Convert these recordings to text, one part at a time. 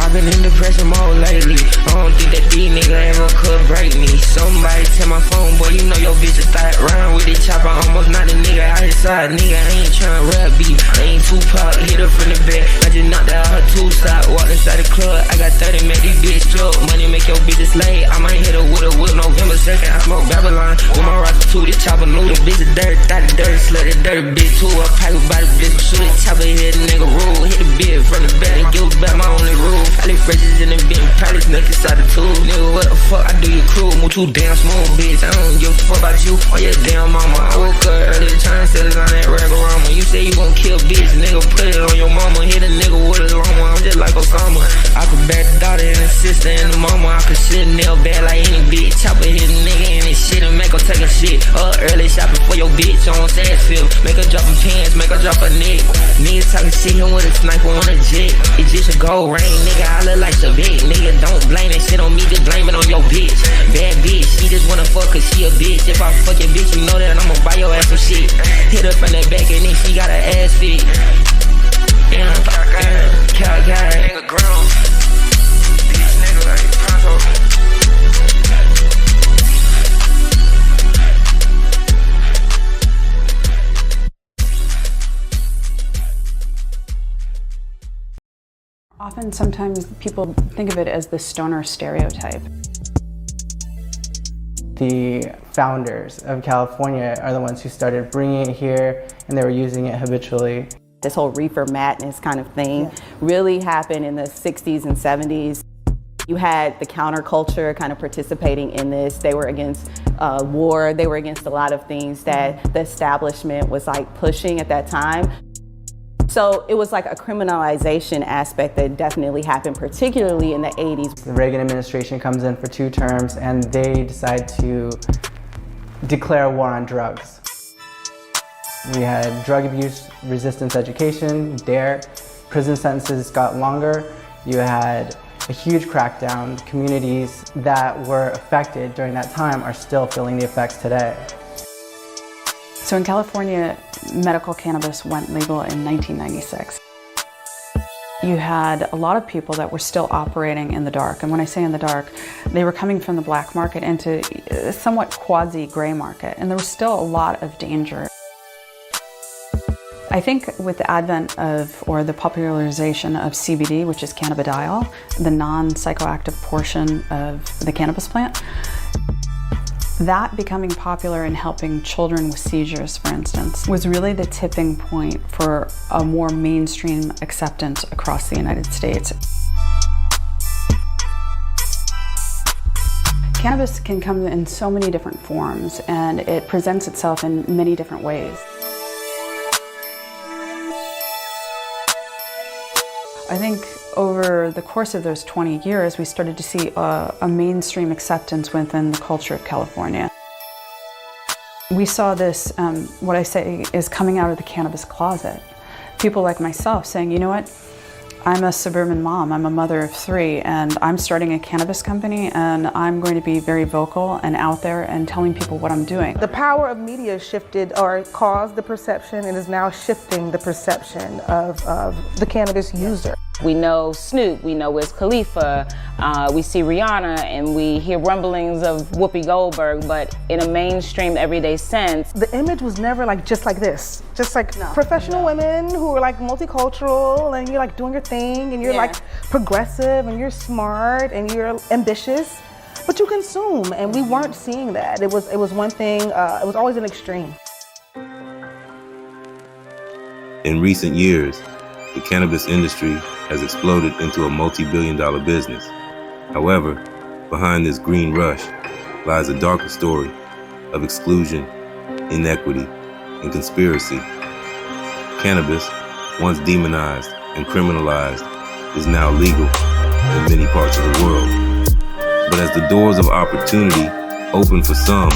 I've been in depression mode lately. I don't think that these niggas ever could break me. Somebody tell my phone, boy, you know your bitch a thought. Round with the chopper, almost not a nigga out his side. Nigga, I ain't tryna rap beef. I ain't Tupac, hit her from the back. I just knocked out her two-stop. Walked inside the club, I got 30, make these bitch club. Money make your bitch a slave. I might hit her with a whip November 2nd. I smoke Babylon with my roster too. This chopper knew the bitch is dirt. Thought the dirt, slut the dirty bitch too. I pipe by the bitch, shoot it, chopper, hit a nigga rule. Hit the bitch from the back and give it back my only rule. I live freshes in the bin, palace, nothing inside the tube. Nigga, what the fuck I do you crew? Move too damn smooth, bitch. I don't give a fuck about you or your damn mama. I woke up early trying to set it on that ragorama. You say you gon' kill bitch, nigga, put it on your mama. Hit a nigga with a long one, I'm just like Osama. I could back the daughter and the sister and the mama. I could shit nail bad like any bitch. Chopper hit a nigga and his shit and make her take a shit. Early shopping for your bitch on Sassville. Make her drop her pants, make her drop her neck. Niggas talking shit here with a sniper on a jet. It's just a gold rain, nigga, I look like Shavit. Nigga, don't blame that shit on me, just blame it on your bitch. Bad bitch, she just wanna fuck cause she a bitch. If I fuck your bitch, you know that I'ma buy your ass some shit. Hit her from that back and then she got her ass fit. Yeah, nigga grown. These niggas like pronto. Often, sometimes people think of it as the stoner stereotype. The founders of California are the ones who started bringing it here, and they were using it habitually. This whole reefer madness kind of thing really happened in the 60s and 70s. You had the counterculture kind of participating in this. They were against war. They were against a lot of things that the establishment was like pushing at that time. So it was like a criminalization aspect that definitely happened, particularly in the 80s. The Reagan administration comes in for 2 terms and they decide to declare war on drugs. We had drug abuse resistance education, DARE, prison sentences got longer. You had a huge crackdown. Communities that were affected during that time are still feeling the effects today. So in California, medical cannabis went legal in 1996. You had a lot of people that were still operating in the dark. And when I say in the dark, they were coming from the black market into a somewhat quasi-gray market. And there was still a lot of danger. I think with the advent of, or the popularization of CBD, which is cannabidiol, the non-psychoactive portion of the cannabis plant, that becoming popular in helping children with seizures, for instance, was really the tipping point for a more mainstream acceptance across the United States. Cannabis can come in so many different forms, and it presents itself in many different ways. I think over the course of those 20 years, we started to see a mainstream acceptance within the culture of California. We saw this, what I say is coming out of the cannabis closet. People like myself saying, you know what, I'm a suburban mom, I'm a mother of 3, and I'm starting a cannabis company, and I'm going to be very vocal and out there and telling people what I'm doing. The power of media shifted or caused the perception and is now shifting the perception of the cannabis user. We know Snoop, we know Wiz Khalifa, we see Rihanna, and we hear rumblings of Whoopi Goldberg, but in a mainstream, everyday sense. The image was never like just like this. Just like professional women who are like multicultural, and you're like doing your thing, and you're like progressive, and you're smart, and you're ambitious, but you consume, and we weren't seeing that. It was one thing, it was always an extreme. In recent years, the cannabis industry has exploded into a multi-billion-dollar business. However, behind this green rush lies a darker story of exclusion, inequity, and conspiracy. Cannabis, once demonized and criminalized, is now legal in many parts of the world. But as the doors of opportunity open for some,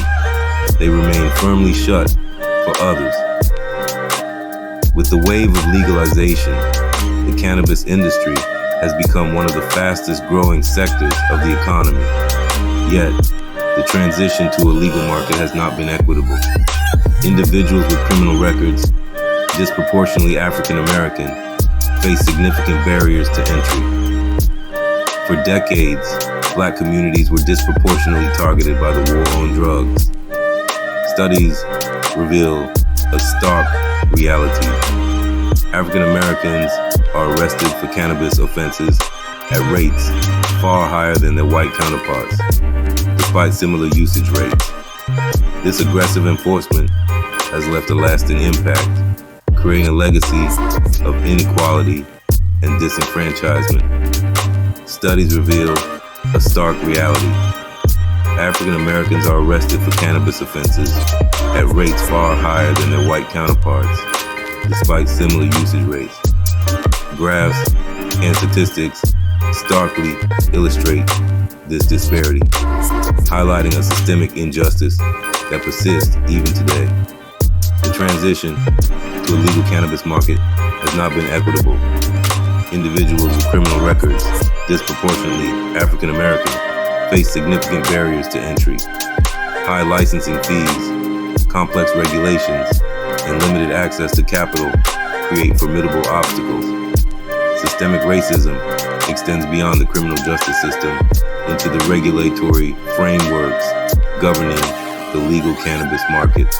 they remain firmly shut for others. With the wave of legalization, the cannabis industry has become one of the fastest growing sectors of the economy. Yet, the transition to a legal market has not been equitable. Individuals with criminal records, disproportionately African American, face significant barriers to entry. For decades, Black communities were disproportionately targeted by the war on drugs. Studies reveal a stark reality. African Americans are arrested for cannabis offenses at rates far higher than their white counterparts, despite similar usage rates. This aggressive enforcement has left a lasting impact, creating a legacy of inequality and disenfranchisement. Studies reveal a stark reality. African Americans are arrested for cannabis offenses at rates far higher than their white counterparts, despite similar usage rates. Graphs and statistics starkly illustrate this disparity, highlighting a systemic injustice that persists even today. The transition to a legal cannabis market has not been equitable. Individuals with criminal records, disproportionately African American, face significant barriers to entry. High licensing fees, complex regulations, and limited access to capital create formidable obstacles. Systemic racism extends beyond the criminal justice system into the regulatory frameworks governing the legal cannabis market.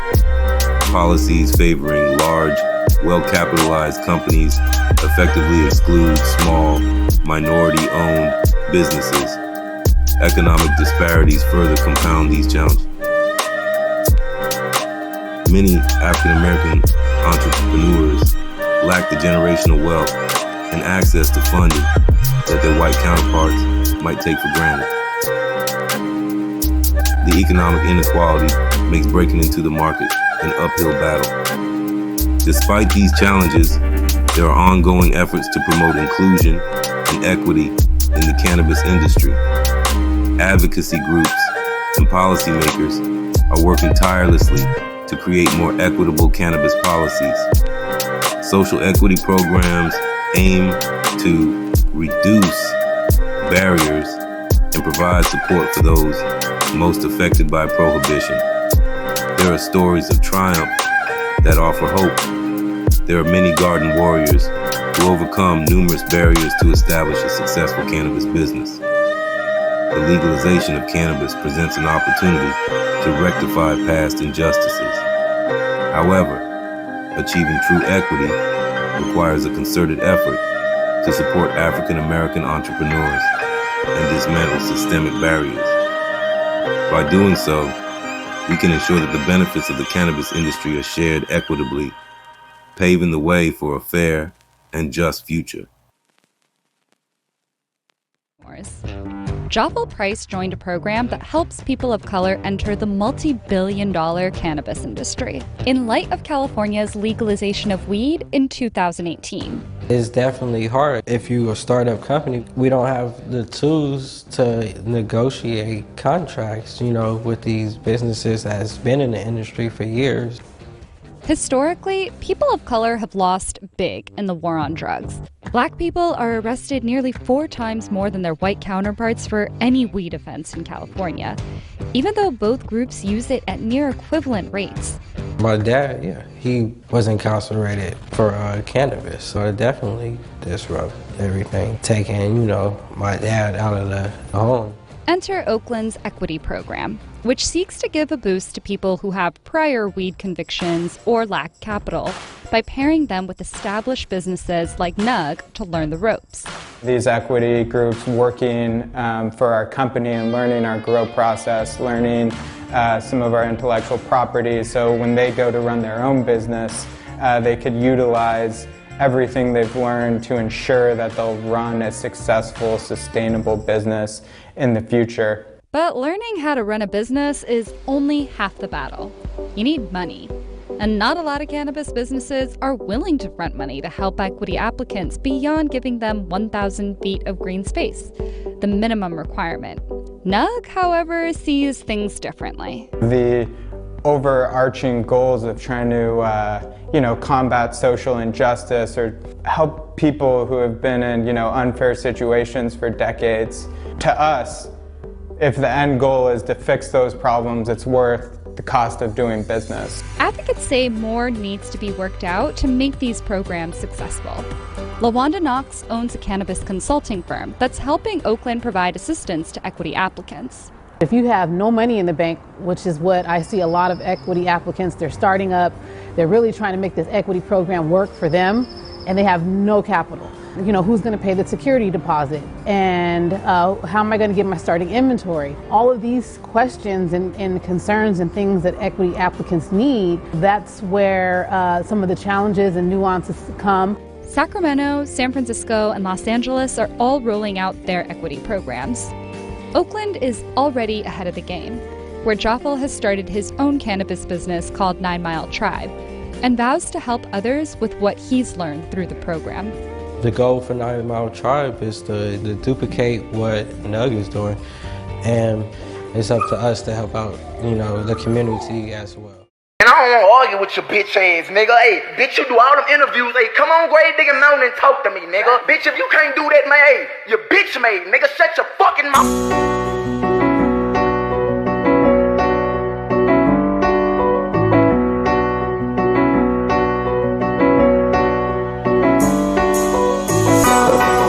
Policies favoring large, well-capitalized companies effectively exclude small, minority-owned businesses. Economic disparities further compound these challenges. Many African American entrepreneurs lack the generational wealth and access to funding that their white counterparts might take for granted. The economic inequality makes breaking into the market an uphill battle. Despite these challenges, there are ongoing efforts to promote inclusion and equity in the cannabis industry. Advocacy groups and policymakers are working tirelessly to create more equitable cannabis policies. Social equity programs aim to reduce barriers and provide support for those most affected by prohibition. There are stories of triumph that offer hope. There are many garden warriors who overcome numerous barriers to establish a successful cannabis business. The legalization of cannabis presents an opportunity to rectify past injustices. However, achieving true equity requires a concerted effort to support African American entrepreneurs and dismantle systemic barriers. By doing so, we can ensure that the benefits of the cannabis industry are shared equitably, paving the way for a fair and just future. Joffel Price joined a program that helps people of color enter the multi-billion-dollar cannabis industry in light of California's legalization of weed in 2018. It's definitely hard. If you're a startup company, we don't have the tools to negotiate contracts, with these businesses that's been in the industry for years. Historically, people of color have lost big in the war on drugs. Black people are arrested nearly 4 times more than their white counterparts for any weed offense in California, even though both groups use it at near equivalent rates. My dad, he was incarcerated for cannabis, so it definitely disrupted everything, taking, my dad out of the home. Enter Oakland's Equity program, which seeks to give a boost to people who have prior weed convictions or lack capital by pairing them with established businesses like Nug to learn the ropes. These equity groups working for our company and learning our grow process, learning some of our intellectual property, so when they go to run their own business, they could utilize everything they've learned to ensure that they'll run a successful, sustainable business in the future. But learning how to run a business is only half the battle. You need money. And not a lot of cannabis businesses are willing to front money to help equity applicants beyond giving them 1,000 feet of green space, the minimum requirement. Nug, however, sees things differently. The overarching goals of trying to combat social injustice or help people who have been in, unfair situations for decades. To us, if the end goal is to fix those problems, it's worth the cost of doing business. Advocates say more needs to be worked out to make these programs successful. LaWanda Knox owns a cannabis consulting firm that's helping Oakland provide assistance to equity applicants. If you have no money in the bank, which is what I see a lot of equity applicants, they're starting up, they're really trying to make this equity program work for them, and they have no capital. You know, who's going to pay the security deposit? And how am I going to get my starting inventory? All of these questions and concerns and things that equity applicants need, that's where some of the challenges and nuances come. Sacramento, San Francisco, and Los Angeles are all rolling out their equity programs. Oakland is already ahead of the game, where Joffel has started his own cannabis business called 9 Mile Tribe and vows to help others with what he's learned through the program. The goal for 9 Mile Tribe is to duplicate what Nug is doing, and it's up to us to help out, you know, the community as well. And I don't want to argue with your bitch ass, nigga. Hey, bitch, you do all them interviews. Hey, come on, grade digger mountain and talk to me, nigga. Bitch, if you can't do that, man, hey, you bitch made, nigga. Shut your fucking mouth.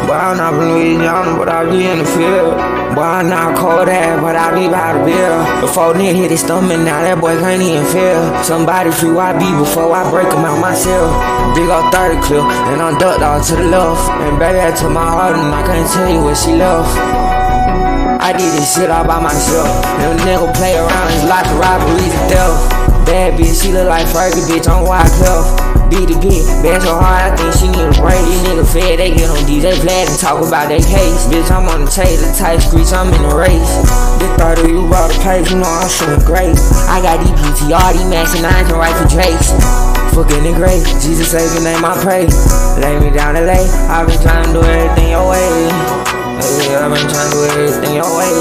Boy, I'm not from Louisiana, but I be in the field. Boy, I'm not cold ass, but I be by the bill. Before nigga hit his stomach, now that boy can't even feel. Somebody free YB before I break him out myself. Big old 30 clip, and I'm ducked all to the left. And baby, I took my heart and I can't tell you what she left. I did this shit all by myself. Them nigga play around, it's like a robbery to death. Bad bitch, she look like Fergie, bitch, on Wyclef. Beat the bitch, bad so hard, I think she need a break. These niggas fed, they get on DJ Vlad and talk about their case. Bitch, I'm on the chase, the tight streets, I'm in the race. This 30, you brought a place, you know I'm showing great. I got these PTR, these Max and 9s and rifle Drakes. Fucking the great, Jesus save your name, I pray. Lay me down to lay, I've been trying to do everything your way. I've been trying to do everything your way.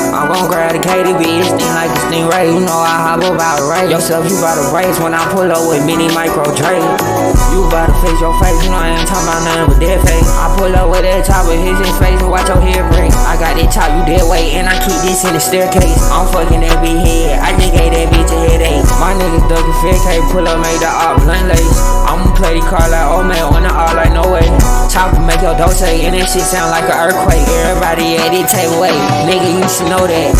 I'm gon' grab the KDB, it's sting like a stingray. You know I hop about a race. Yourself, you bout to race when I pull up with mini micro Dre. You bout to face your face, you know I ain't talking about nothing but dead face. I pull up with that top with his face and watch your head break. I got that top, you dead weight, and I keep this in the staircase. I'm fucking that big head, I just gave that bitch a headache. My niggas duckin' fit, can't pull up, make the op blunt lace. I'ma play the car like old man on the all like no way. Chopper make your dough say, and that shit sound like an earthquake. Everybody at it take away, nigga you should know that.